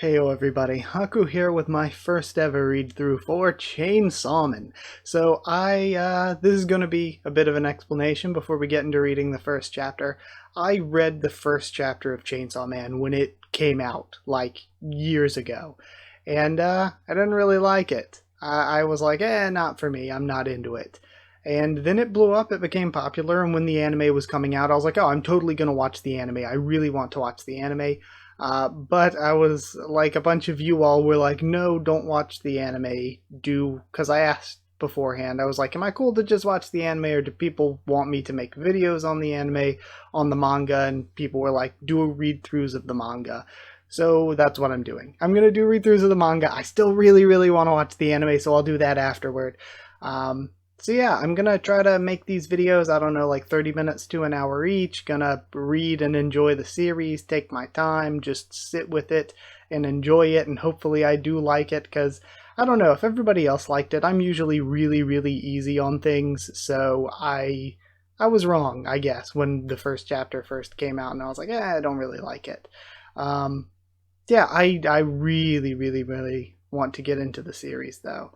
Heyo everybody, Haku here with my first ever read through for Chainsaw Man. This is going to be a bit of an explanation before we get into reading the first chapter. I read the first chapter of Chainsaw Man when it came out, like, years ago. And I didn't really like it. I was like, not for me, I'm not into it. And then it blew up, it became popular, and when the anime was coming out, I was like, oh, I'm totally going to watch the anime. I really want to watch the anime. But I was like, a bunch of you all were like, no, don't watch the anime. Because I asked beforehand, I was like, am I cool to just watch the anime, or do people want me to make videos on the anime, on the manga? And people were like, do read-throughs of the manga. So that's what I'm doing. I'm going to do read-throughs of the manga. I still really, really want to watch the anime, so I'll do that afterward. So yeah, I'm gonna try to make these videos, I don't know, like 30 minutes to an hour each. Gonna read and enjoy the series, take my time, just sit with it and enjoy it, and hopefully I do like it, because I don't know, if everybody else liked it, I'm usually really, really easy on things, so I was wrong, I guess, when the first chapter first came out, and I was like, I don't really like it. Yeah, I really, really, really want to get into the series, though.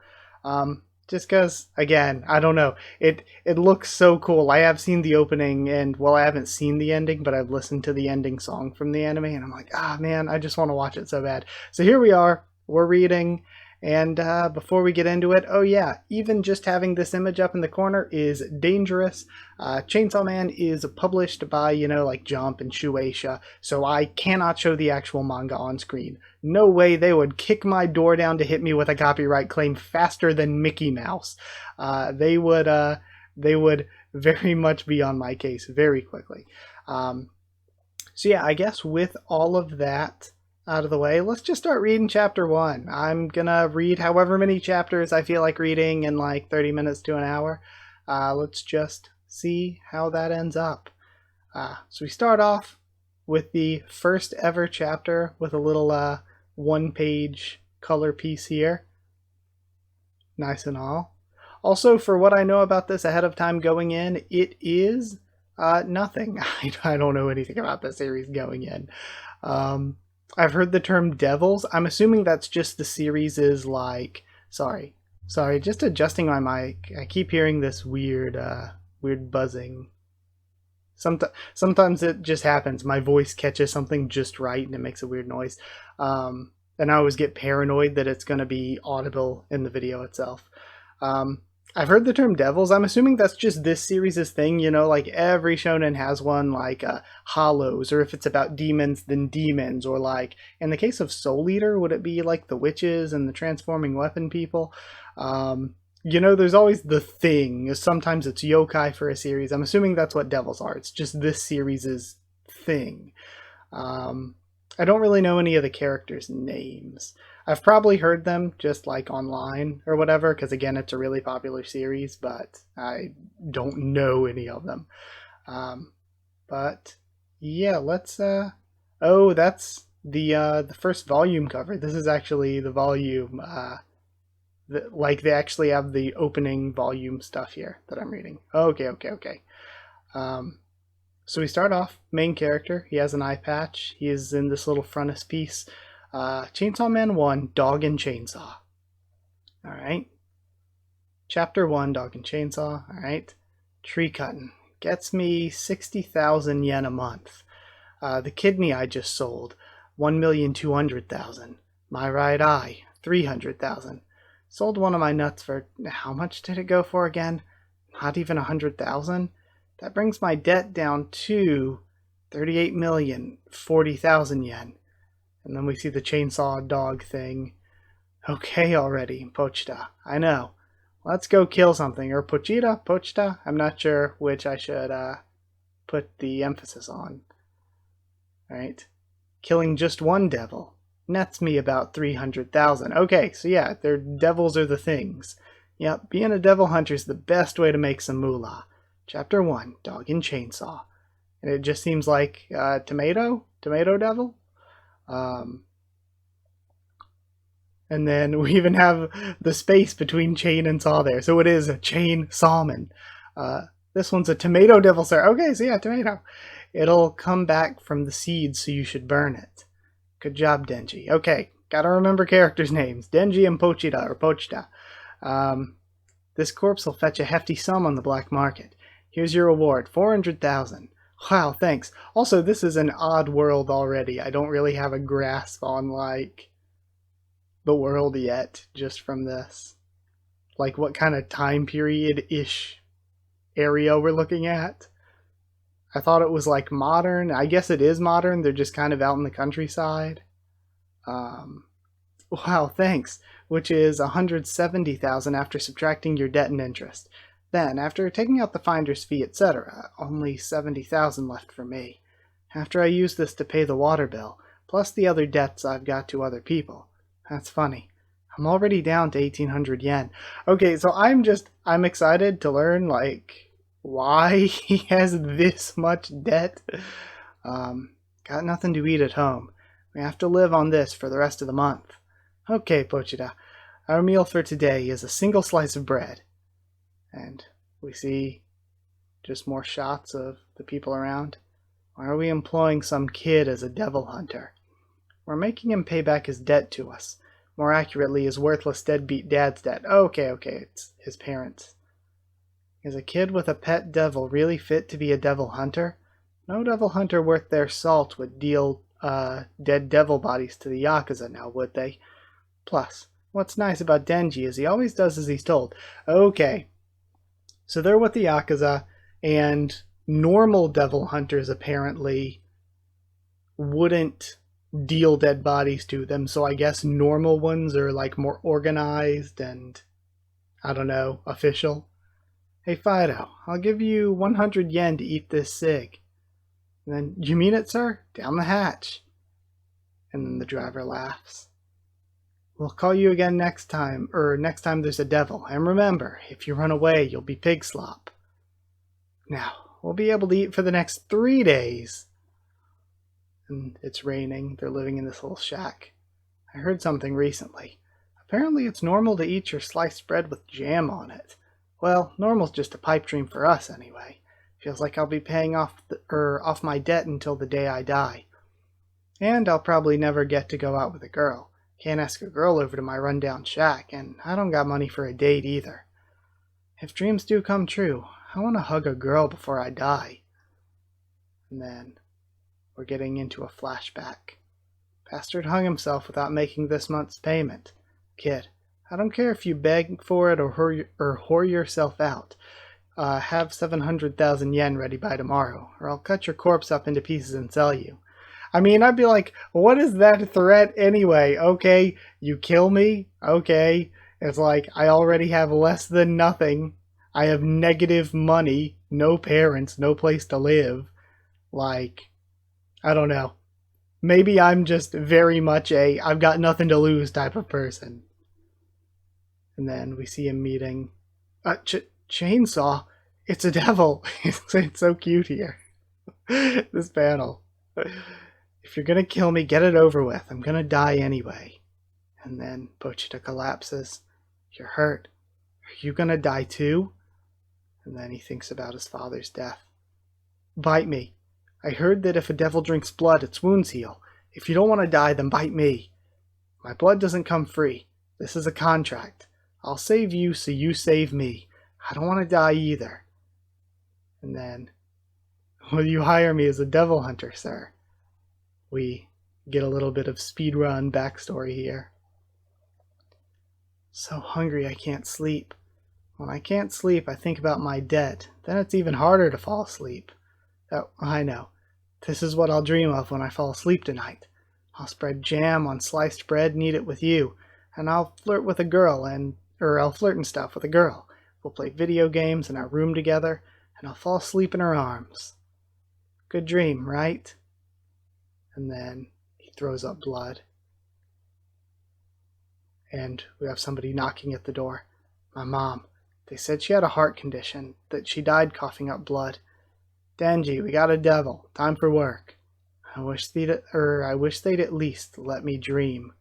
Just because, again, I don't know, it looks so cool. I have seen the opening, and, well, I haven't seen the ending, but I've listened to the ending song from the anime, and I'm like, man, I just want to watch it so bad. So here we are, we're reading, and before we get into it, oh yeah, even just having this image up in the corner is dangerous. Chainsaw Man is published by, like Jump and Shueisha, so I cannot show the actual manga on screen. No way, they would kick my door down to hit me with a copyright claim faster than Mickey Mouse. They would very much be on my case very quickly. So yeah, I guess with all of that out of the way, let's just start reading chapter 1. I'm gonna read however many chapters I feel like reading in like 30 minutes to an hour. Let's just see how that ends up. So we start off with the first ever chapter with a little one-page color piece here. Nice and all. Also, for what I know about this ahead of time going in, it is nothing. I don't know anything about the series going in. I've heard the term devils. I'm assuming that's just the series is like... Sorry, just adjusting my mic. I keep hearing this weird buzzing. Sometimes it just happens. My voice catches something just right and it makes a weird noise. And I always get paranoid that it's going to be audible in the video itself. I've heard the term devils. I'm assuming that's just this series' thing, like every shonen has one, like hollows, or if it's about demons, then demons, or like, in the case of Soul Eater, would it be like the witches and the transforming weapon people? There's always the thing. Sometimes it's yokai for a series. I'm assuming that's what devils are. It's just this series' thing. I don't really know any of the characters' names. I've probably heard them just like online or whatever, because again, it's a really popular series, but I don't know any of them. But yeah, let's oh, that's the first volume cover. This is actually the volume like they actually have the opening volume stuff here that I'm reading. Okay. So we start off, main character, he has an eye patch, he is in this little frontispiece. Chainsaw Man 1, Dog and Chainsaw. Alright. Chapter 1, Dog and Chainsaw. Alright. Tree cutting. Gets me 60,000 yen a month. The kidney I just sold, 1,200,000. My right eye, 300,000. Sold one of my nuts for, how much did it go for again? Not even 100,000? That brings my debt down to 38,040,000 yen. And then we see the chainsaw dog thing. Okay already, Pochita. I know. Let's go kill something. Or Pochita? I'm not sure which I should put the emphasis on. Alright. Killing just one devil nets me about 300,000. Okay, so yeah, their devils are the things. Yep, being a devil hunter is the best way to make some moolah. Chapter 1, Dog and Chainsaw. And it just seems like Tomato Devil? And then we even have the space between chain and saw there. So it is a chain sawman. This one's a tomato devil, sir. Okay, so yeah, tomato. It'll come back from the seeds, so you should burn it. Good job, Denji. Okay, Gotta remember characters' names. Denji and Pochita, or Pochita. This corpse will fetch a hefty sum on the black market. Here's your reward, 400,000. Wow, thanks. Also, this is an odd world already. I don't really have a grasp on, like, the world yet, just from this. Like, what kind of time period-ish area we're looking at. I thought it was, like, modern. I guess it is modern. They're just kind of out in the countryside. Wow, thanks. Which is 170,000 after subtracting your debt and interest. Then, after taking out the finder's fee, etc., only 70,000 left for me. After I use this to pay the water bill, plus the other debts I've got to other people. That's funny. I'm already down to 1,800 yen. Okay, so I'm excited to learn, like, why he has this much debt. Got nothing to eat at home. We have to live on this for the rest of the month. Okay, Pochita. Our meal for today is a single slice of bread. And we see just more shots of the people around. Why are we employing some kid as a devil hunter? We're making him pay back his debt to us. More accurately, his worthless deadbeat dad's debt. Okay, it's his parents. Is a kid with a pet devil really fit to be a devil hunter? No devil hunter worth their salt would deal dead devil bodies to the Yakuza now, would they? Plus, what's nice about Denji is he always does as he's told. Okay, so they're with the Yakuza, and normal devil hunters apparently wouldn't deal dead bodies to them, so I guess normal ones are like more organized and, I don't know, official. Hey Fido, I'll give you 100 yen to eat this cig. And then, you mean it, sir? Down the hatch. And then the driver laughs. We'll call you again next time there's a devil. And remember, if you run away, you'll be pig slop. Now, we'll be able to eat for the next 3 days. And it's raining. They're living in this little shack. I heard something recently. Apparently it's normal to eat your sliced bread with jam on it. Well, normal's just a pipe dream for us anyway. Feels like I'll be paying off my debt until the day I die. And I'll probably never get to go out with a girl. Can't ask a girl over to my rundown shack, and I don't got money for a date either. If dreams do come true, I want to hug a girl before I die. And then we're getting into a flashback. Bastard hung himself without making this month's payment. Kid, I don't care if you beg for it or whore yourself out. Have 700,000 yen ready by tomorrow, or I'll cut your corpse up into pieces and sell you. I mean, I'd be like, what is that threat anyway? Okay, you kill me? Okay. It's like, I already have less than nothing. I have negative money, no parents, no place to live. Like, I don't know. Maybe I'm just very much a I've got nothing to lose type of person. And then we see him meeting Chainsaw. It's a devil. It's so cute here. This panel. If you're gonna kill me, get it over with. I'm gonna die anyway. And then Pochita collapses. You're hurt. Are you gonna die too? And then he thinks about his father's death. Bite me. I heard that if a devil drinks blood, its wounds heal. If you don't want to die, then bite me. My blood doesn't come free. This is a contract. I'll save you, so you save me. I don't want to die either. And then, will you hire me as a devil hunter, sir? We get a little bit of speedrun backstory here. So hungry I can't sleep. When I can't sleep, I think about my debt. Then it's even harder to fall asleep. Oh, I know. This is what I'll dream of when I fall asleep tonight. I'll spread jam on sliced bread and eat it with you. And I'll flirt with a girl I'll flirt and stuff with a girl. We'll play video games in our room together, and I'll fall asleep in her arms. Good dream, right? And then he throws up blood. And we have somebody knocking at the door. My mom. They said she had a heart condition, that she died coughing up blood. Denji, we got a devil. Time for work. I wish they'd at least let me dream.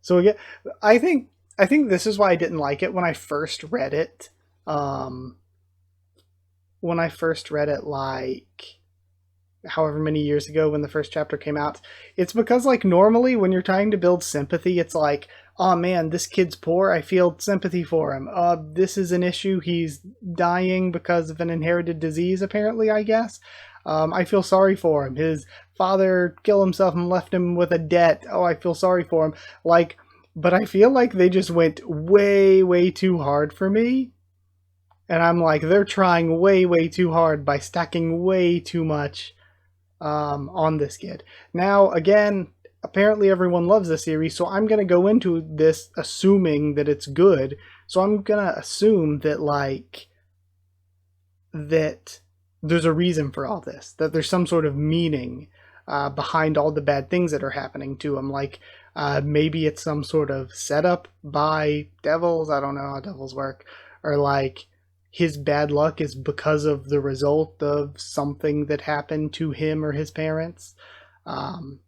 So again, I think this is why I didn't like it when I first read it. Like however many years ago when the first chapter came out. It's because, like, normally when you're trying to build sympathy, it's like, oh man, this kid's poor, I feel sympathy for him. This is an issue, he's dying because of an inherited disease, apparently, I guess. I feel sorry for him. His father killed himself and left him with a debt. Oh, I feel sorry for him. Like, but I feel like they just went way, way too hard for me. And I'm like, they're trying way, way too hard by stacking way too much on this kid. Now, again, apparently everyone loves the series, so I'm going to go into this assuming that it's good. So I'm going to assume that, like, that there's a reason for all this, that there's some sort of meaning behind all the bad things that are happening to him. Like, maybe it's some sort of setup by devils. I don't know how devils work. Or, like, his bad luck is because of the result of something that happened to him or his parents. I'm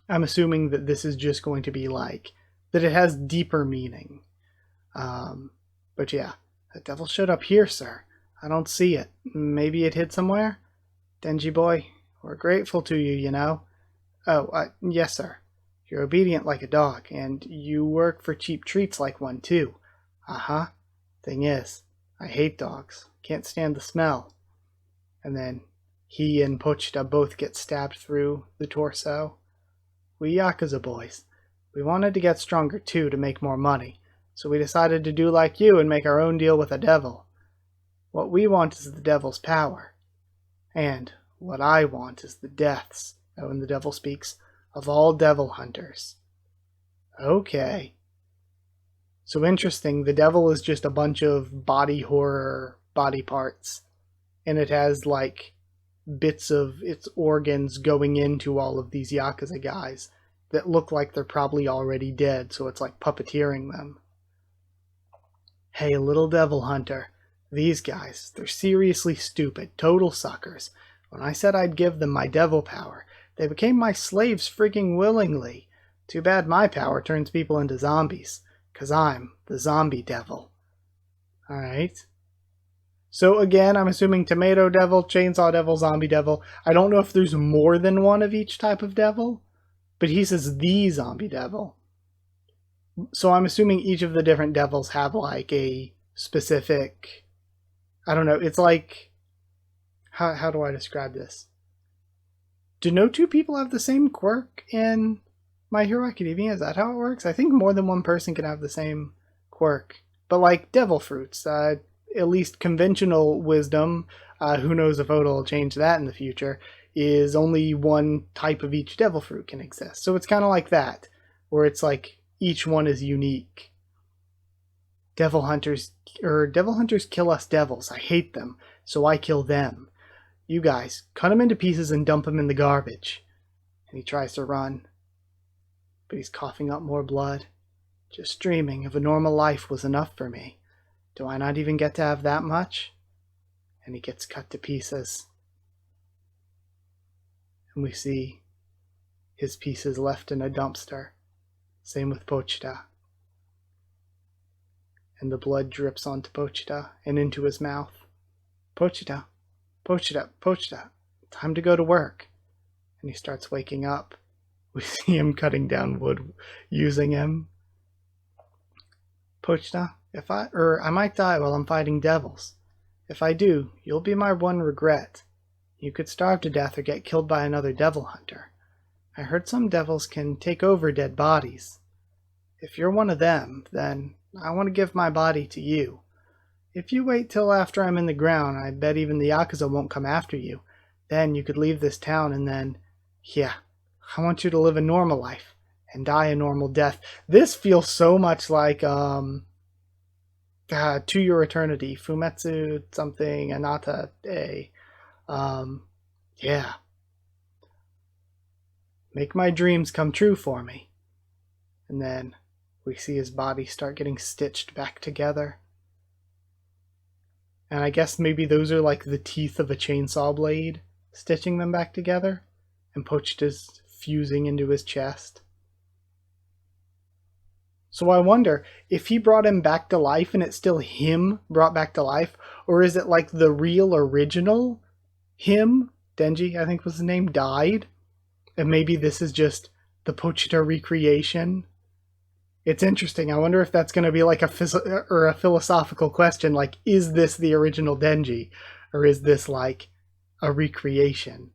assuming that this is just going to be like, that it has deeper meaning. But yeah, the devil showed up here, sir. I don't see it. Maybe it hid somewhere? Denji boy, we're grateful to you, you know. Oh, yes, sir. You're obedient like a dog, and you work for cheap treats like one, too. Uh-huh. Thing is, I hate dogs. Can't stand the smell. And then he and Pochita both get stabbed through the torso. We Yakuza boys. We wanted to get stronger too to make more money, so we decided to do like you and make our own deal with the devil. What we want is the devil's power. And what I want is the deaths, when the devil speaks, of all devil hunters. Okay. So interesting, the devil is just a bunch of body horror body parts. And it has, like, bits of its organs going into all of these Yakuza guys that look like they're probably already dead, so it's like puppeteering them. Hey, little devil hunter. These guys, they're seriously stupid, total suckers. When I said I'd give them my devil power, they became my slaves frigging willingly. Too bad my power turns people into zombies. 'Cause I'm the zombie devil. Alright. So again, I'm assuming tomato devil, chainsaw devil, zombie devil. I don't know if there's more than one of each type of devil, but he says the zombie devil. So I'm assuming each of the different devils have, like, a specific... I don't know, it's like... How do I describe this? Do no two people have the same quirk in My Hero Academia? Is that how it works? I think more than one person can have the same quirk. But like devil fruits, at least conventional wisdom, who knows if Oda will change that in the future, is only one type of each devil fruit can exist. So it's kind of like that, where it's like each one is unique. Devil hunters kill us devils. I hate them, so I kill them. You guys, cut him into pieces and dump him in the garbage. And he tries to run. But he's coughing up more blood. Just dreaming of a normal life was enough for me. Do I not even get to have that much? And he gets cut to pieces. And we see his pieces left in a dumpster. Same with Pochita. And the blood drips onto Pochita and into his mouth. Pochita, Pochita, Pochita, time to go to work. And he starts waking up. We see him cutting down wood, using him. Pochita, I might die while I'm fighting devils. If I do, you'll be my one regret. You could starve to death or get killed by another devil hunter. I heard some devils can take over dead bodies. If you're one of them, then I want to give my body to you. If you wait till after I'm in the ground, I bet even the Yakuza won't come after you. Then you could leave this town and then, yeah, I want you to live a normal life and die a normal death. This feels so much like To Your Eternity, Fumetsu something, Anata A. Yeah. Make my dreams come true for me. And then we see his body start getting stitched back together. And I guess maybe those are like the teeth of a chainsaw blade, stitching them back together. And Pochita's fusing into his chest. So I wonder if he brought him back to life and it's still him brought back to life, or is it like the real original him Denji, I think was his name, died. And maybe this is just the Pochita recreation. It's interesting. I wonder if that's going to be like a philosophical question, like, is this the original Denji? Or is this like a recreation?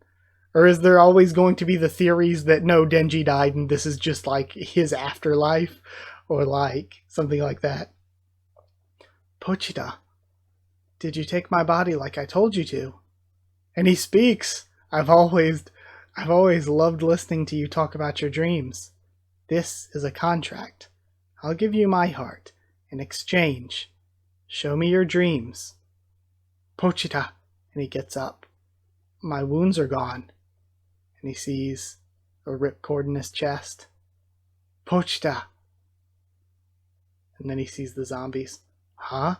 Or is there always going to be the theories that no, Denji died and this is just like his afterlife? Or like something like that. Pochita, did you take my body like I told you to? And he speaks. I've always loved listening to you talk about your dreams. This is a contract. I'll give you my heart. In exchange, show me your dreams. Pochita. And he gets up. My wounds are gone. And he sees a ripcord in his chest. Pochita. And then he sees the zombies. Huh?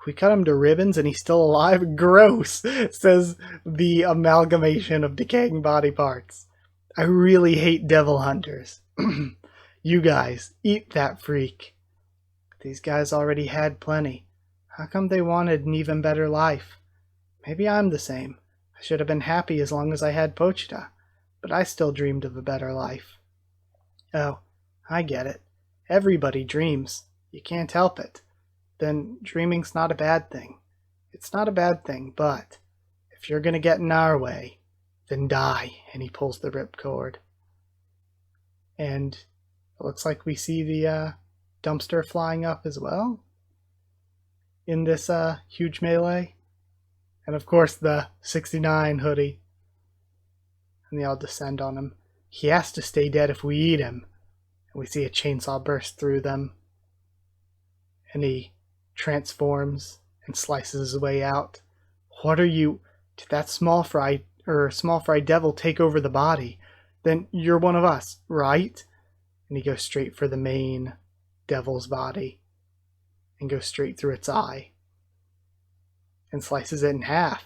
We cut him to ribbons and he's still alive? Gross, says the amalgamation of decaying body parts. I really hate devil hunters. You guys, eat that freak. These guys already had plenty. How come they wanted an even better life? Maybe I'm the same. I should have been happy as long as I had Pochita, but I still dreamed of a better life. Oh, I get it. Everybody dreams. You can't help it. Then dreaming's not a bad thing. It's not a bad thing, but if you're gonna get in our way, then die. And he pulls the ripcord. And it looks like we see the dumpster flying up as well in this huge melee. And of course the 69 hoodie. And they all descend on him. He has to stay dead if we eat him. And we see a chainsaw burst through them. And he transforms and slices his way out. What are you? Did that small fry devil take over the body? Then you're one of us, right? And he goes straight for the main devil's body and goes straight through its eye and slices it in half.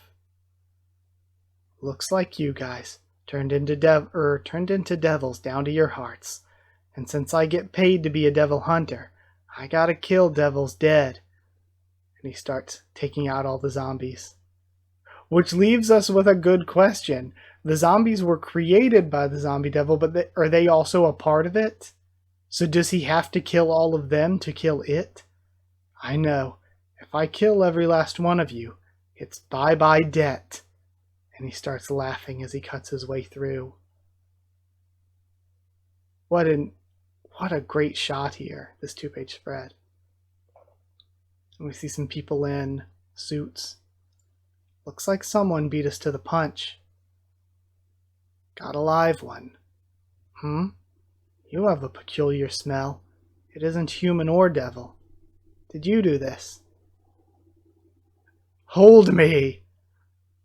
Looks like you guys turned into devils down to your hearts. And since I get paid to be a devil hunter, I gotta kill devils dead. And he starts taking out all the zombies. Which leaves us with a good question. The zombies were created by the zombie devil, but are they also a part of it? So does he have to kill all of them to kill it? I know. If I kill every last one of you, it's bye-bye debt. And he starts laughing as he cuts his way through. What a great shot here, this 2-page spread. And we see some people in suits. Looks like someone beat us to the punch. Got a live one. You have a peculiar smell. It isn't human or devil. Did you do this? Hold me!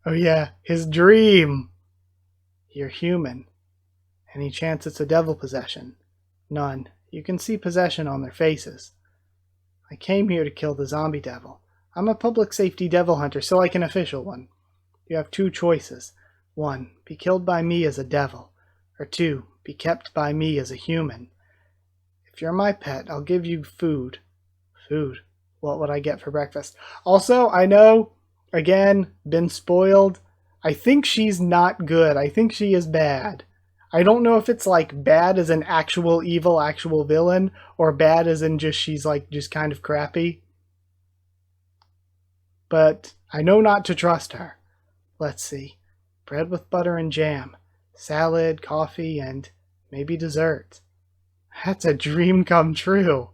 Oh yeah, his dream! You're human. Any chance it's a devil possession? None. You can see possession on their faces. I came here to kill the zombie devil. I'm a public safety devil hunter, so like an official one. You have 2 choices. 1, be killed by me as a devil. Or 2, be kept by me as a human. If you're my pet, I'll give you food. Food? What would I get for breakfast? Also, I know, again, been spoiled. I think she's not good. I think she is bad. I don't know if it's like bad as an actual evil, actual villain, or bad as in just she's like just kind of crappy. But I know not to trust her. Let's see. Bread with butter and jam. Salad, coffee, and maybe dessert. That's a dream come true.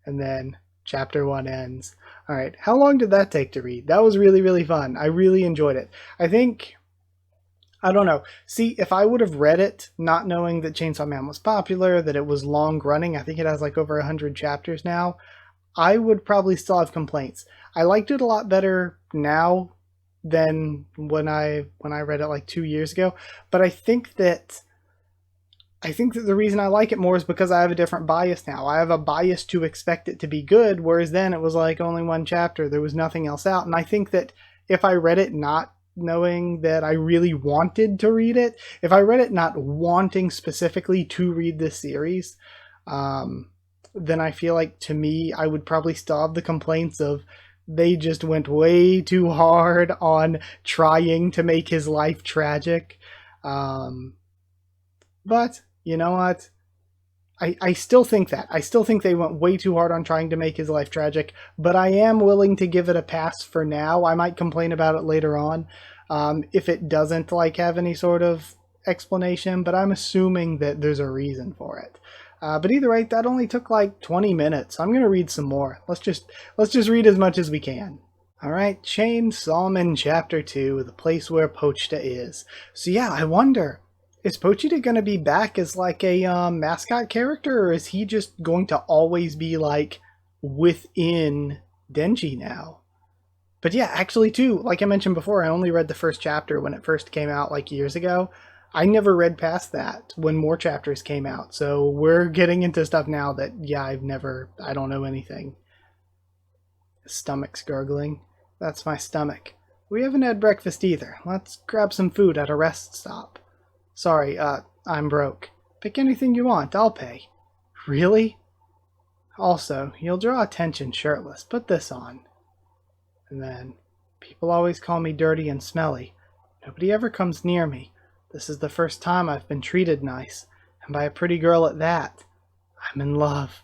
And then chapter 1 ends. Alright, how long did that take to read? That was really, really fun. I really enjoyed it. I don't know. See, if I would have read it not knowing that Chainsaw Man was popular, that it was long running, I think it has like over 100 chapters now, I would probably still have complaints. I liked it a lot better now than when I read it like 2 years ago, but I think that the reason I like it more is because I have a different bias now. I have a bias to expect it to be good, whereas then it was like only 1 chapter. There was nothing else out. And I think that if I read it not knowing that I really wanted to read it, if I read it not wanting specifically to read this series, then I feel like to me, I would probably still have the complaints of they just went way too hard on trying to make his life tragic. But you know what? I still think that. I still think they went way too hard on trying to make his life tragic, but I am willing to give it a pass for now. I might complain about it later on if it doesn't like have any sort of explanation, but I'm assuming that there's a reason for it. But either way, that only took like 20 minutes. I'm gonna read some more. Let's just read as much as we can. All right, Chainsaw Man Chapter 2, the place where Pochita is. So yeah, I wonder, is Pochita going to be back as like a mascot character, or is he just going to always be like within Denji now? But yeah, actually too, like I mentioned before, I only read the first chapter when it first came out like years ago. I never read past that when more chapters came out. So we're getting into stuff now that, yeah, I don't know anything. Stomach's gurgling. That's my stomach. We haven't had breakfast either. Let's grab some food at a rest stop. Sorry, I'm broke. Pick anything you want, I'll pay. Really? Also, you'll draw attention shirtless. Put this on. And then, people always call me dirty and smelly. Nobody ever comes near me. This is the first time I've been treated nice, and by a pretty girl at that. I'm in love.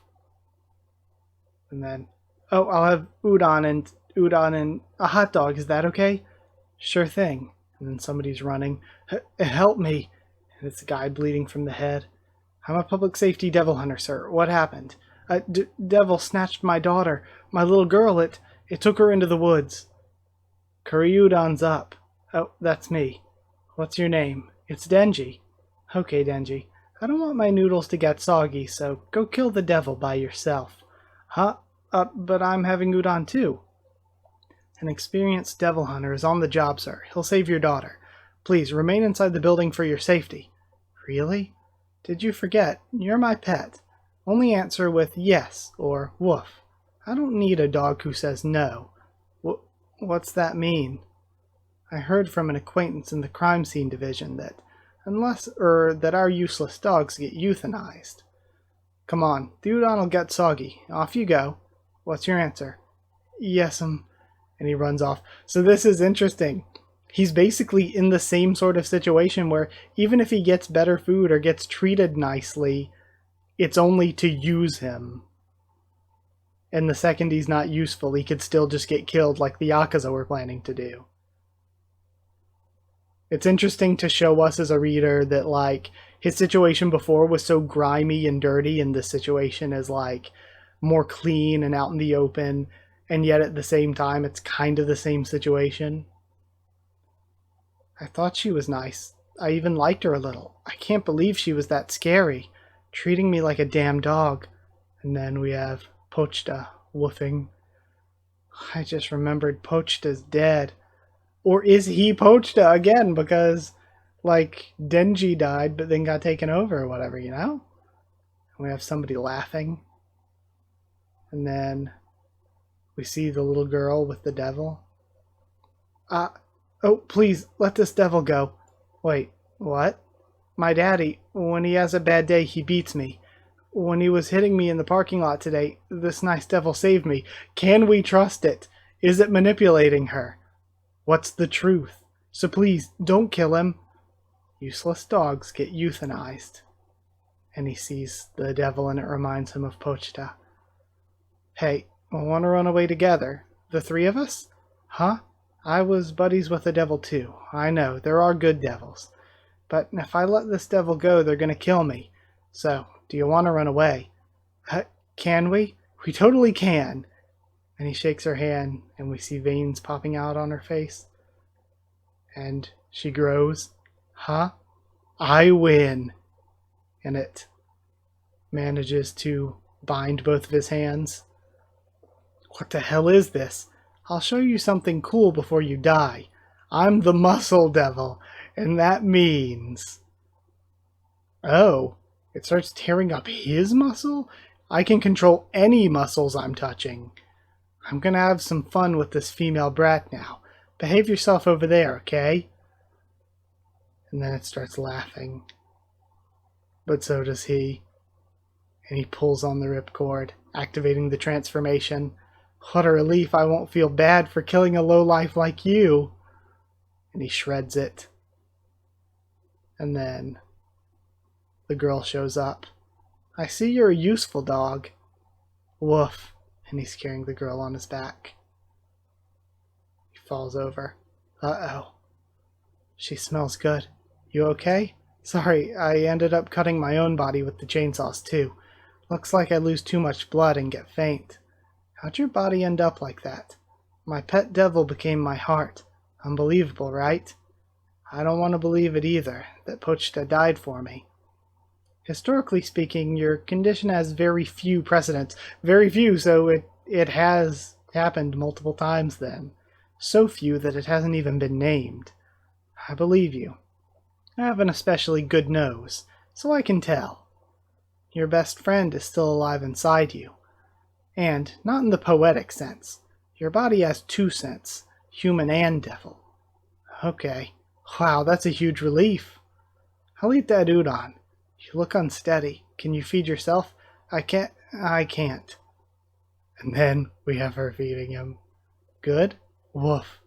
And then, oh, I'll have udon and a hot dog. Is that okay? Sure thing. And then somebody's running. Help me. And it's a guy bleeding from the head. I'm a public safety devil hunter, sir. What happened? A devil snatched my daughter. My little girl, it took her into the woods. Curry udon's up. Oh, that's me. What's your name? It's Denji. Okay, Denji. I don't want my noodles to get soggy, so go kill the devil by yourself. Huh? But I'm having udon too. An experienced devil hunter is on the job, sir. He'll save your daughter. Please, remain inside the building for your safety. Really? Did you forget? You're my pet. Only answer with yes or woof. I don't need a dog who says no. What's that mean? I heard from an acquaintance in the crime scene division that that our useless dogs get euthanized. Come on, the udon will get soggy. Off you go. What's your answer? Yes'm. And he runs off. So this is interesting. He's basically in the same sort of situation where even if he gets better food or gets treated nicely, it's only to use him. And the second he's not useful, he could still just get killed like the Yakuza were planning to do. It's interesting to show us as a reader that, like, his situation before was so grimy and dirty, and this situation is, like, more clean and out in the open, and yet at the same time, it's kind of the same situation. I thought she was nice. I even liked her a little. I can't believe she was that scary, treating me like a damn dog. And then we have Pochita woofing. I just remembered Pochita's dead. Or is he Pochita again? Because, like, Denji died but then got taken over or whatever, you know? And we have somebody laughing. And then we see the little girl with the devil. Oh, please, let this devil go. Wait, what? My daddy, when he has a bad day, he beats me. When he was hitting me in the parking lot today, this nice devil saved me. Can we trust it? Is it manipulating her? What's the truth? So please, don't kill him. Useless dogs get euthanized. And he sees the devil and it reminds him of Pochita. Hey, we want to run away together? The three of us? Huh? I was buddies with the devil too. I know, there are good devils. But if I let this devil go, they're going to kill me. So, do you want to run away? Can we? We totally can. And he shakes her hand, and we see veins popping out on her face. And she grows. Huh? I win. And it manages to bind both of his hands. What the hell is this? I'll show you something cool before you die. I'm the muscle devil, and that means... Oh, it starts tearing up his muscle? I can control any muscles I'm touching. I'm gonna have some fun with this female brat now. Behave yourself over there, okay? And then it starts laughing. But so does he. And he pulls on the ripcord, activating the transformation. What a relief I won't feel bad for killing a lowlife like you. And he shreds it. And then the girl shows up. I see you're a useful dog. Woof. And he's carrying the girl on his back. He falls over. Uh-oh. She smells good. You okay? Sorry, I ended up cutting my own body with the chainsaws too. Looks like I lose too much blood and get faint. How'd your body end up like that? My pet devil became my heart. Unbelievable, right? I don't want to believe it either, that Pochta died for me. Historically speaking, your condition has very few precedents. Very few, so it has happened multiple times then. So few that it hasn't even been named. I believe you. I have an especially good nose, so I can tell. Your best friend is still alive inside you. And, not in the poetic sense. Your body has two scents, human and devil. Okay. Wow, that's a huge relief. I'll eat that udon. You look unsteady. Can you feed yourself? I can't. And then we have her feeding him. Good? Woof.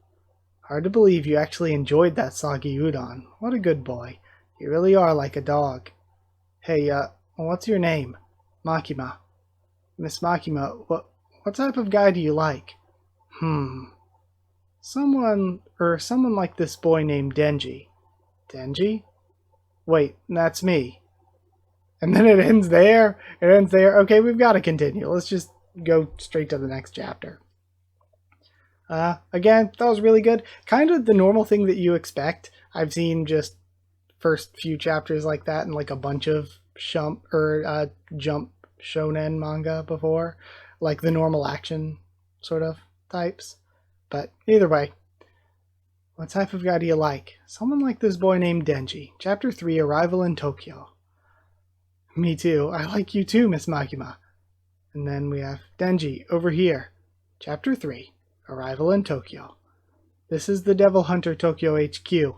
Hard to believe you actually enjoyed that soggy udon. What a good boy. You really are like a dog. Hey, what's your name? Makima. Miss Makima, what type of guy do you like? Someone like this boy named Denji. Denji? Wait, that's me. And then it ends there. Okay, we've got to continue. Let's just go straight to the next chapter. Again, that was really good. Kind of the normal thing that you expect. I've seen just first few chapters like that in like a bunch of jump shonen manga before. Like the normal action sort of types. But either way, what type of guy do you like? Someone like this boy named Denji. Chapter 3, Arrival in Tokyo. Me too. I like you too, Miss Makima. And then we have Denji over here. Chapter 3, Arrival in Tokyo. This is the Devil Hunter Tokyo HQ.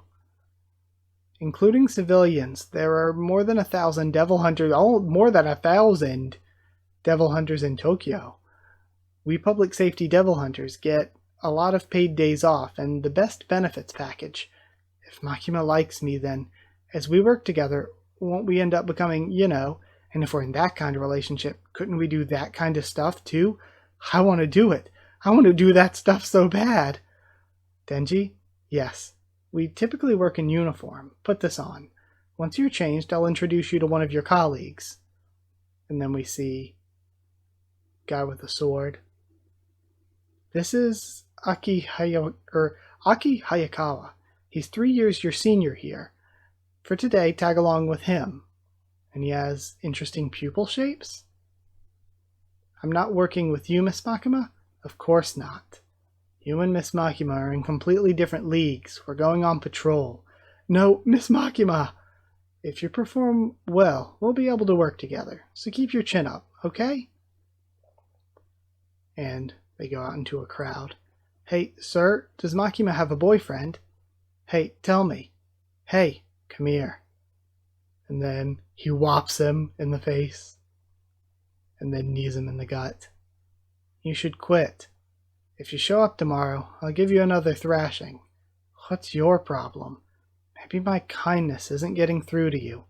Including civilians, there are more than 1,000 Devil Hunters, more than 1,000 Devil Hunters in Tokyo. We public safety Devil Hunters get a lot of paid days off and the best benefits package. If Makima likes me, then as we work together, won't we end up becoming, and if we're in that kind of relationship, couldn't we do that kind of stuff too? I want to do it. I want to do that stuff so bad. Denji? Yes. We typically work in uniform. Put this on. Once you're changed, I'll introduce you to one of your colleagues. And then we see guy with a sword. This is Aki Hayakawa. He's 3 years your senior here. For today, tag along with him. And he has interesting pupil shapes? I'm not working with you, Miss Makima? Of course not. You and Miss Makima are in completely different leagues. We're going on patrol. No, Miss Makima! If you perform well, we'll be able to work together. So keep your chin up, okay? And they go out into a crowd. Hey, sir, does Makima have a boyfriend? Hey, tell me. Hey, come here. And then he whops him in the face. And then knees him in the gut. You should quit. If you show up tomorrow, I'll give you another thrashing. What's your problem? Maybe my kindness isn't getting through to you.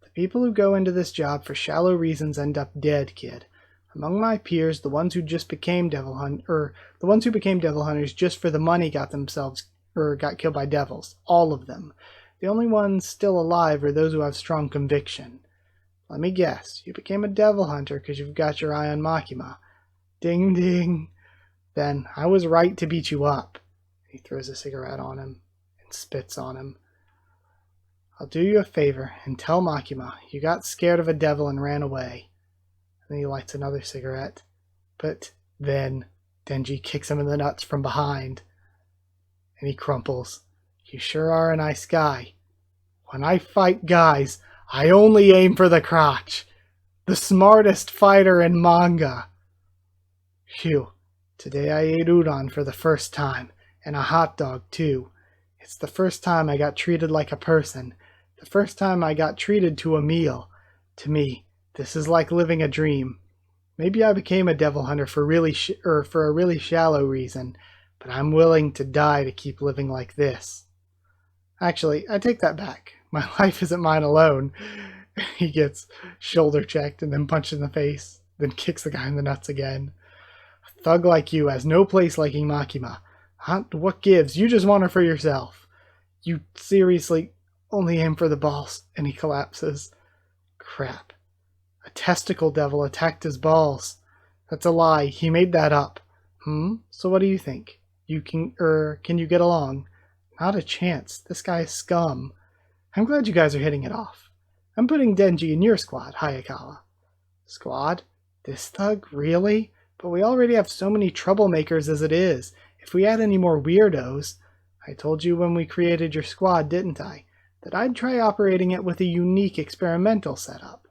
The people who go into this job for shallow reasons end up dead, kid. Among my peers, the ones who became devil hunters just for the money got killed by devils. All of them. The only ones still alive are those who have strong conviction. Let me guess, you became a devil hunter because you've got your eye on Makima. Ding ding. Then I was right to beat you up. He throws a cigarette on him and spits on him. I'll do you a favor and tell Makima you got scared of a devil and ran away. And then he lights another cigarette. But then Denji kicks him in the nuts from behind. And he crumples. You sure are a nice guy. When I fight guys, I only aim for the crotch. The smartest fighter in manga. Phew. Today I ate udon for the first time, and a hot dog too. It's the first time I got treated like a person. The first time I got treated to a meal. To me, this is like living a dream. Maybe I became a devil hunter for for a really shallow reason, but I'm willing to die to keep living like this. Actually, I take that back. My life isn't mine alone. He gets shoulder checked and then punched in the face, then kicks the guy in the nuts again. A thug like you has no place liking Makima. Huh? What gives? You just want her for yourself. You seriously only aim for the balls, and he collapses. Crap. A testicle devil attacked his balls. That's a lie. He made that up. So what do you think? Can you get along? Not a chance. This guy's scum. I'm glad you guys are hitting it off. I'm putting Denji in your squad, Hayakawa. Squad? This thug? Really? But we already have so many troublemakers as it is. If we add any more weirdos... I told you when we created your squad, didn't I? That I'd try operating it with a unique experimental setup.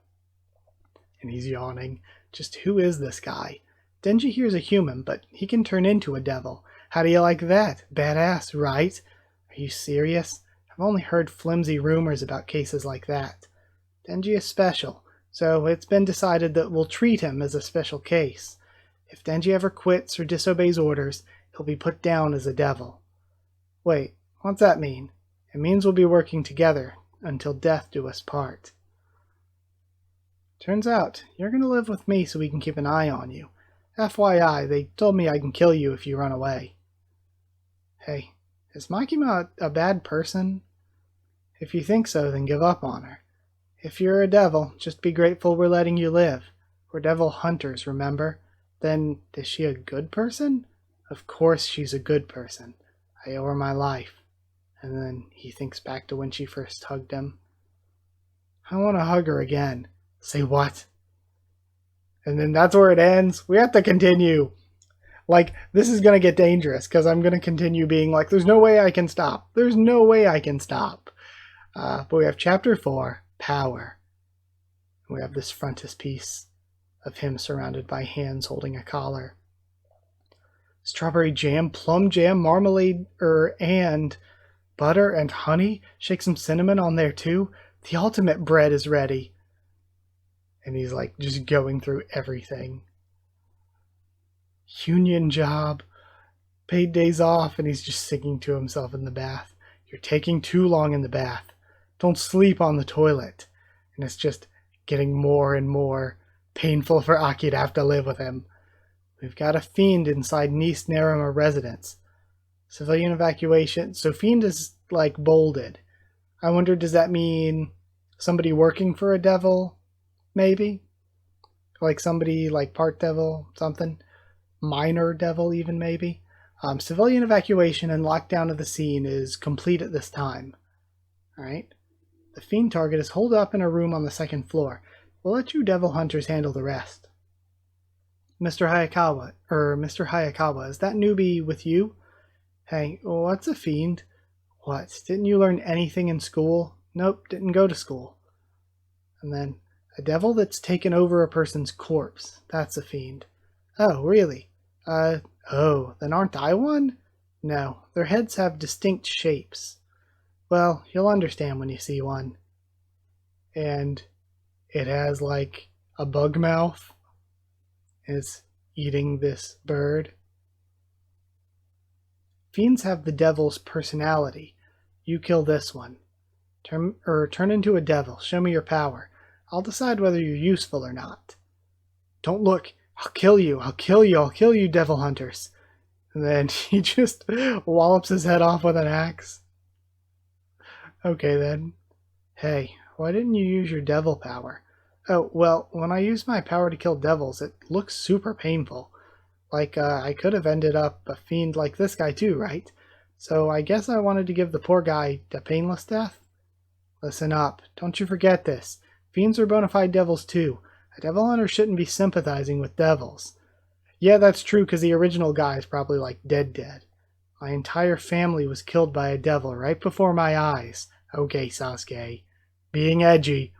And he's yawning. Just who is this guy? Denji here's a human, but he can turn into a devil. How do you like that? Badass, right? Are you serious? I've only heard flimsy rumors about cases like that. Denji is special, so it's been decided that we'll treat him as a special case. If Denji ever quits or disobeys orders, he'll be put down as a devil. Wait, what's that mean? It means we'll be working together until death do us part. Turns out, you're going to live with me so we can keep an eye on you. FYI, they told me I can kill you if you run away. Hey, is Makima a bad person? If you think so, then give up on her. If you're a devil, just be grateful we're letting you live. We're devil hunters, remember? Then, is she a good person? Of course she's a good person. I owe her my life. And then he thinks back to when she first hugged him. I want to hug her again. Say what? And then that's where it ends. We have to continue. Like, this is going to get dangerous because I'm going to continue being like, there's no way I can stop. There's no way I can stop. But we have chapter 4, Power. We have this frontispiece of him surrounded by hands holding a collar. Strawberry jam, plum jam, marmalade, and butter and honey. Shake some cinnamon on there too. The ultimate bread is ready. And he's like just going through everything. Union job, paid days off, and he's just singing to himself in the bath. You're taking too long in the bath. Don't sleep on the toilet. And it's just getting more and more painful for Aki to have to live with him. We've got a fiend inside Nice Narima residence. Civilian evacuation. So fiend is like bolded. I wonder, does that mean somebody working for a devil? Maybe? Like somebody like part devil, something? Minor devil even maybe? Civilian evacuation and lockdown of the scene is complete at this time. Alright. The fiend target is holed up in a room on the second floor. We'll let you devil hunters handle the rest. Mr. Hayakawa, is that newbie with you? Hey, what's a fiend? What, didn't you learn anything in school? Nope, didn't go to school. And then, a devil that's taken over a person's corpse. That's a fiend. Oh, really? Then aren't I one? No, their heads have distinct shapes. Well, you'll understand when you see one. And it has like a bug mouth. It's eating this bird. Fiends have the devil's personality. You kill this one. Turn into a devil. Show me your power. I'll decide whether you're useful or not. Don't look. I'll kill you. I'll kill you. I'll kill you, devil hunters. And then he just wallops his head off with an axe. Okay then. Hey, why didn't you use your devil power? Oh, well, when I use my power to kill devils, it looks super painful. Like, I could have ended up a fiend like this guy too, right? So I guess I wanted to give the poor guy a painless death? Listen up. Don't you forget this. Fiends are bona fide devils too. A devil hunter shouldn't be sympathizing with devils. Yeah, that's true, because the original guy is probably like dead. My entire family was killed by a devil right before my eyes. Okay, Sasuke. Being edgy.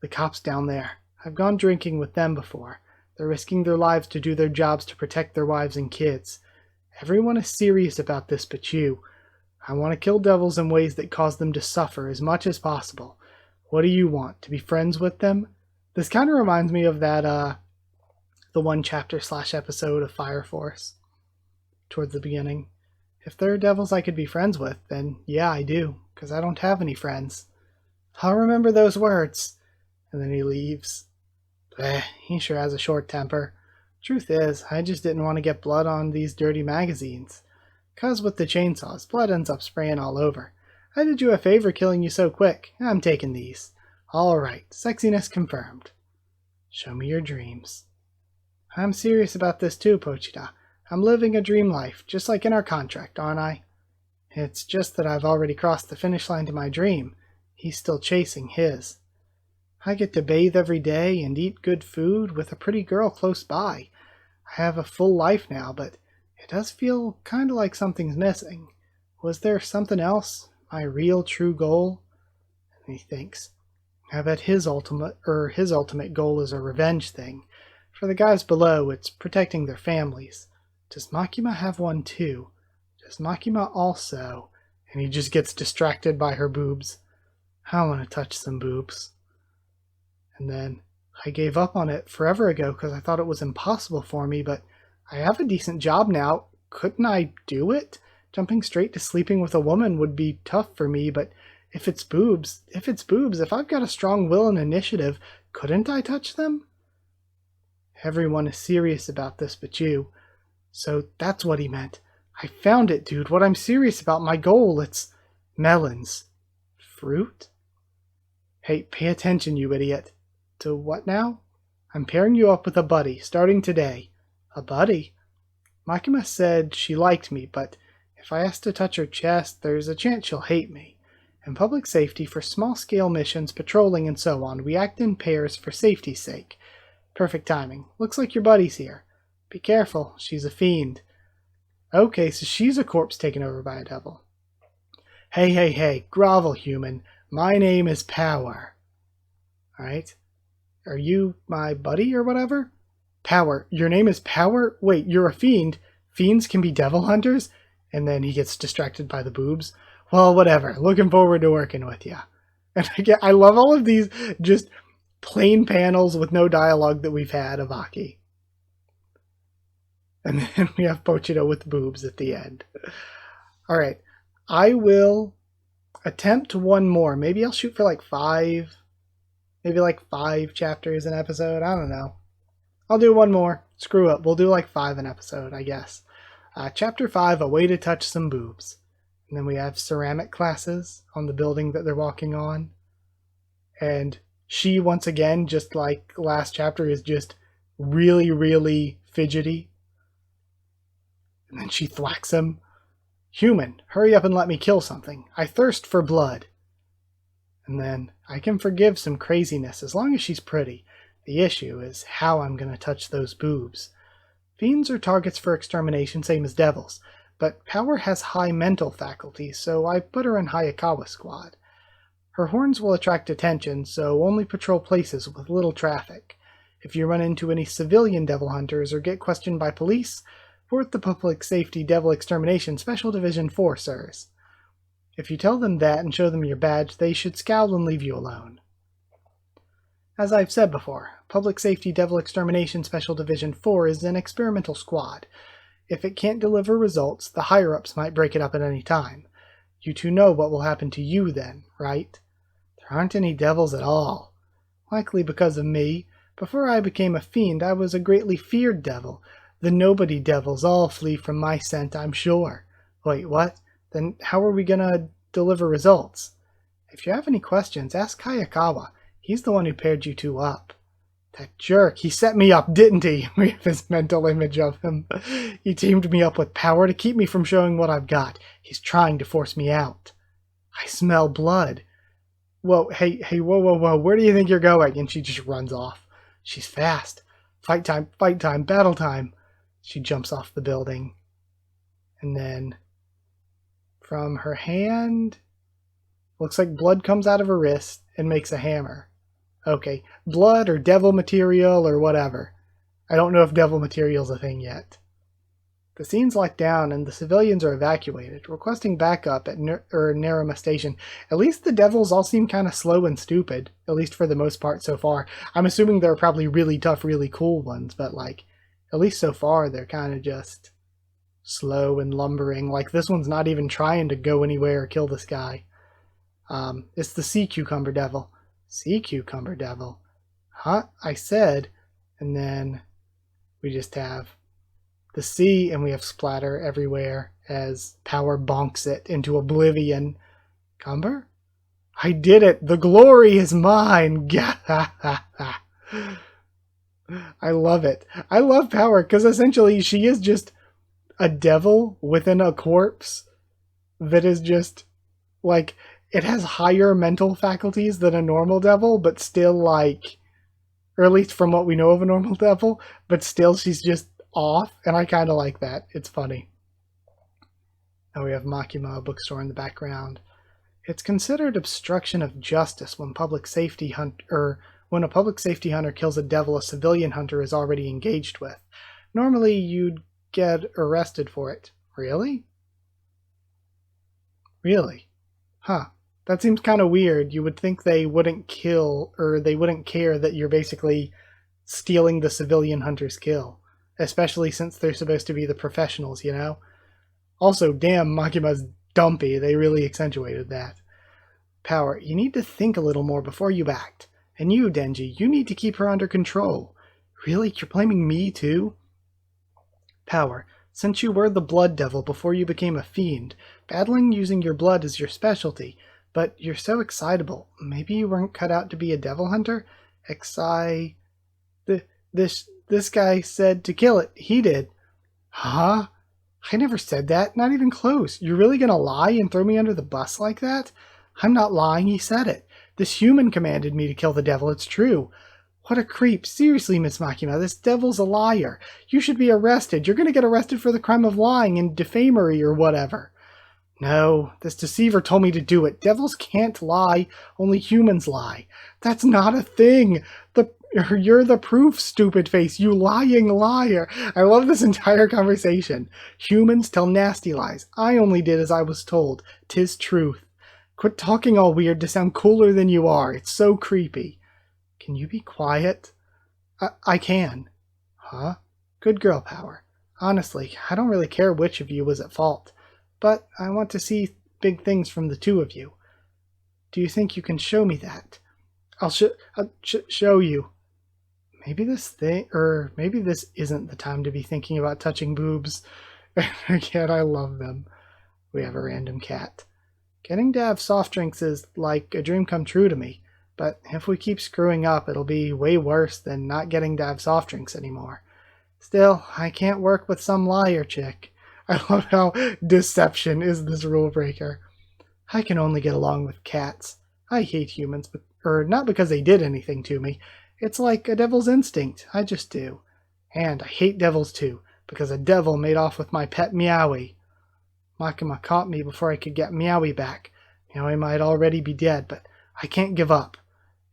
The cops down there. I've gone drinking with them before. They're risking their lives to do their jobs to protect their wives and kids. Everyone is serious about this but you. I want to kill devils in ways that cause them to suffer as much as possible. What do you want? To be friends with them? This kind of reminds me of that the one chapter / episode of Fire Force towards the beginning. If there are devils I could be friends with, then yeah, I do, because I don't have any friends. I'll remember those words. And then he leaves. He sure has a short temper. Truth is, I just didn't want to get blood on these dirty magazines. 'Cause with the chainsaws, blood ends up spraying all over. I did you a favor killing you so quick. I'm taking these. Alright, sexiness confirmed. Show me your dreams. I'm serious about this too, Pochita. I'm living a dream life, just like in our contract, aren't I? It's just that I've already crossed the finish line to my dream. He's still chasing his. I get to bathe every day and eat good food with a pretty girl close by. I have a full life now, but it does feel kind of like something's missing. Was there something else? My real true goal? And he thinks, I bet his ultimate goal is a revenge thing. For the guys below, it's protecting their families. Does Makima have one too? Does Makima also? And he just gets distracted by her boobs. I want to touch some boobs. And then, I gave up on it forever ago because I thought it was impossible for me, but I have a decent job now. Couldn't I do it? Jumping straight to sleeping with a woman would be tough for me, but if it's boobs, if I've got a strong will and initiative, couldn't I touch them? Everyone is serious about this but you. So that's what he meant. I found it, dude. What I'm serious about, my goal, it's melons. Fruit? Hey, pay attention, you idiot. To what now? I'm pairing you up with a buddy, starting today. A buddy? Makima said she liked me, but if I ask to touch her chest, there's a chance she'll hate me. In public safety, for small-scale missions, patrolling, and so on, we act in pairs for safety's sake. Perfect timing. Looks like your buddy's here. Be careful, she's a fiend. Okay, so she's a corpse taken over by a devil. Hey, grovel, human. My name is Power. Alright? Are you my buddy or whatever? Power. Your name is Power? Wait, you're a fiend? Fiends can be devil hunters? And then he gets distracted by the boobs. Well, whatever. Looking forward to working with you. And again, I love all of these just plain panels with no dialogue that we've had of Aki. And then we have Pochita with boobs at the end. Alright. I will attempt one more. Maybe I'll shoot for like 5. Maybe like 5 chapters an episode. I don't know. I'll do one more. Screw it. We'll do like 5 an episode, I guess. Chapter 5, A Way to Touch Some Boobs. And then we have ceramic classes on the building that they're walking on. And she, once again, just like last chapter, is just really, really fidgety. And then she thwacks him. Human, hurry up and let me kill something. I thirst for blood. And then, I can forgive some craziness as long as she's pretty. The issue is how I'm going to touch those boobs. Fiends are targets for extermination, same as devils. But Power has high mental faculties, so I put her in Hayakawa's squad. Her horns will attract attention, so only patrol places with little traffic. If you run into any civilian devil hunters or get questioned by police, report the Public Safety Devil Extermination Special Division 4, sirs. If you tell them that and show them your badge, they should scowl and leave you alone. As I've said before, Public Safety Devil Extermination Special Division 4 is an experimental squad. If it can't deliver results, the higher-ups might break it up at any time. You two know what will happen to you then, right? There aren't any devils at all. Likely because of me. Before I became a fiend, I was a greatly feared devil. The nobody devils all flee from my scent, I'm sure. Wait, what? Then how are we gonna deliver results? If you have any questions, ask Hayakawa. He's the one who paired you two up. That jerk, he set me up, didn't he? We have his mental image of him. He teamed me up with Power to keep me from showing what I've got. He's trying to force me out. I smell blood. Whoa, hey, whoa, where do you think you're going? And she just runs off. She's fast. Fight time, battle time. She jumps off the building. And then, from her hand, looks like blood comes out of her wrist and makes a hammer. Okay, blood or devil material or whatever. I don't know if devil material's a thing yet. The scene's locked down and the civilians are evacuated, requesting backup at Naruma Station. At least the devils all seem kind of slow and stupid, at least for the most part so far. I'm assuming there are probably really tough, really cool ones, but like, at least so far they're kind of just slow and lumbering. Like, this one's not even trying to go anywhere or kill this guy. It's the Sea Cucumber Devil. Sea Cucumber Devil. Huh? I said, and then we just have the sea, and we have splatter everywhere as Power bonks it into oblivion. Cumber? I did it! The glory is mine! I love it. I love Power, because essentially she is just a devil within a corpse that is just, like, it has higher mental faculties than a normal devil, but still, like, or at least from what we know of a normal devil, but still she's just off, and I kind of like that. It's funny. Now we have Makima, a bookstore in the background. It's considered obstruction of justice when a public safety hunter kills a devil a civilian hunter is already engaged with. Normally you'd get arrested for it. Really? Really? Huh. That seems kind of weird. You would think they wouldn't kill, or they wouldn't care that you're basically stealing the civilian hunter's kill. Especially since they're supposed to be the professionals, you know? Also, damn, Makima's dumpy. They really accentuated that. Power, you need to think a little more before you act. And you, Denji, you need to keep her under control. Really? You're blaming me, too? Power, since you were the blood devil before you became a fiend, battling using your blood is your specialty, but you're so excitable. Maybe you weren't cut out to be a devil hunter? This guy said to kill it. He did. Huh? I never said that. Not even close. You're really gonna lie and throw me under the bus like that? I'm not lying. He said it. This human commanded me to kill the devil. It's true. What a creep. Seriously, Miss Makima, this devil's a liar. You should be arrested. You're gonna get arrested for the crime of lying and defamery or whatever. No, this deceiver told me to do it. Devils can't lie. Only humans lie. That's not a thing. You're the proof, stupid face, you lying liar. I love this entire conversation. Humans tell nasty lies. I only did as I was told. 'Tis truth. Quit talking all weird to sound cooler than you are. It's so creepy. Can you be quiet? I can. Huh? Good girl, Power. Honestly, I don't really care which of you was at fault. But I want to see big things from the two of you. Do you think you can show me that? I'll show you. Maybe this isn't the time to be thinking about touching boobs. Again, I love them. We have a random cat. Getting to have soft drinks is like a dream come true to me, but if we keep screwing up, it'll be way worse than not getting to have soft drinks anymore. Still, I can't work with some liar chick. I love how deception is this rule breaker. I can only get along with cats. I hate humans, not because they did anything to me. It's like a devil's instinct. I just do. And I hate devils too, because a devil made off with my pet Meowie. Makima caught me before I could get Meowie back. Meowie might already be dead, but I can't give up.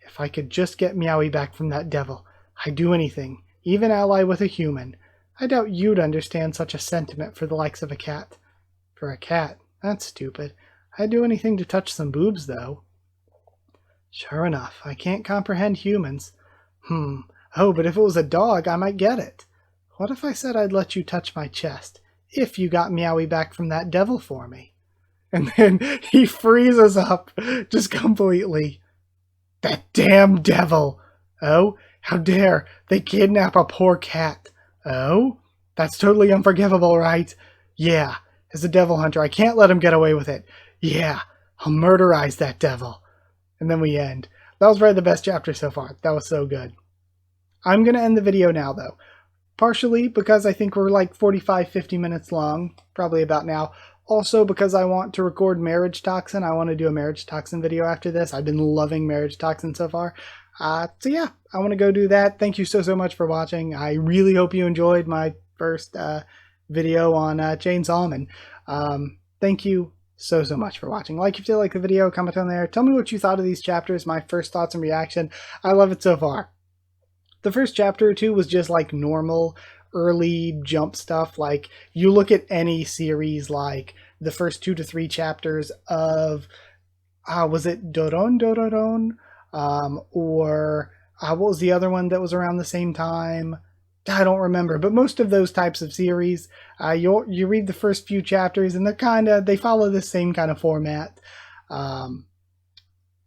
If I could just get Meowie back from that devil, I'd do anything, even ally with a human. I doubt you'd understand such a sentiment for the likes of a cat. For a cat? That's stupid. I'd do anything to touch some boobs, though. Sure enough, I can't comprehend humans. Oh, but if it was a dog, I might get it. What if I said I'd let you touch my chest, if you got Meowie back from that devil for me? And then he freezes up, just completely. That damn devil! Oh, how dare they kidnap a poor cat? Oh, that's totally unforgivable, right? Yeah, as a devil hunter, I can't let him get away with it. Yeah, I'll murderize that devil. And then we end. That was probably the best chapter so far. That was so good. I'm going to end the video now, though. Partially because I think we're like 45-50 minutes long, probably about now. Also because I want to record Marriage Toxin. I want to do a Marriage Toxin video after this. I've been loving Marriage Toxin so far. So yeah, I want to go do that. Thank you so much for watching. I really hope you enjoyed my first video on Chainsaw Man. Thank you so much for watching. Like if you like the video, comment on there. Tell me what you thought of these chapters, my first thoughts and reaction. I love it so far. The first chapter or two was just like normal, early Jump stuff. Like, you look at any series, like the first 2 to 3 chapters of, was it Doron Doron? Or what was the other one that was around the same time? I don't remember, but most of those types of series, you read the first few chapters and they follow the same kind of format.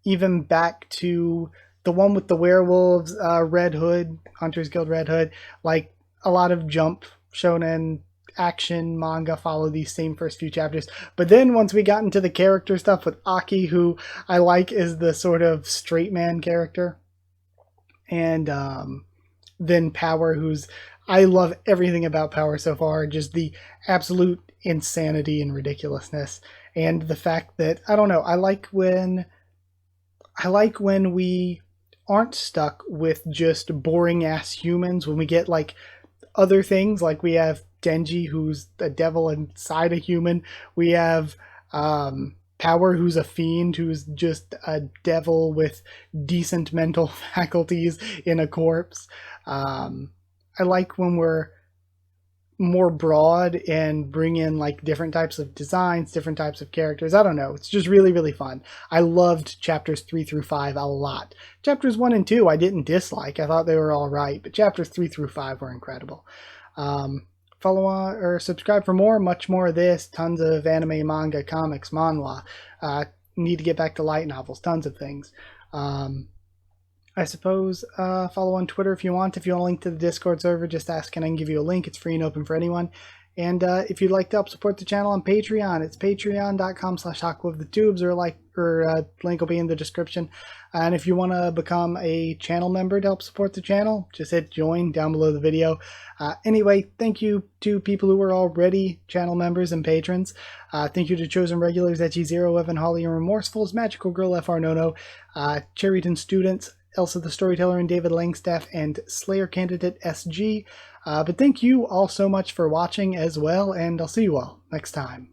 Even back to the one with the werewolves, Red Hood, Hunter's Guild Red Hood, like a lot of Jump shonen action manga follow these same first few chapters. But then once we got into the character stuff with Aki, who I like is the sort of straight man character, and then Power, I love everything about Power so far, just the absolute insanity and ridiculousness, and the fact that, I don't know, I like when we aren't stuck with just boring ass humans, when we get like other things, like we have Denji, who's a devil inside a human. We have Power, who's a fiend, who's just a devil with decent mental faculties in a corpse. I like when we're more broad and bring in like different types of designs, different types of characters. I don't know. It's just really, really fun. I loved chapters 3 through 5 a lot. Chapters 1 and 2 I didn't dislike. I thought they were all right, but chapters 3 through 5 were incredible. Follow on or subscribe for much more of this. Tons of anime, manga, comics, manhwa. Need to get back to light novels. Tons of things. I suppose follow on Twitter if you want. If you want a link to the Discord server, just ask and I can give you a link. It's free and open for anyone. And if you'd like to help support the channel on Patreon, it's patreon.com/HakuofTheTubes, or link will be in the description. And if you want to become a channel member to help support the channel, just hit join down below the video. Anyway, thank you to people who are already channel members and patrons. Thank you to chosen regulars Etchy Zero, Evan Holly, and Remorsefuls, Magical Girl FR Nono, Cherryton Students, Elsa the Storyteller, and David Langstaff, and Slayer Candidate SG. But thank you all so much for watching as well, and I'll see you all next time.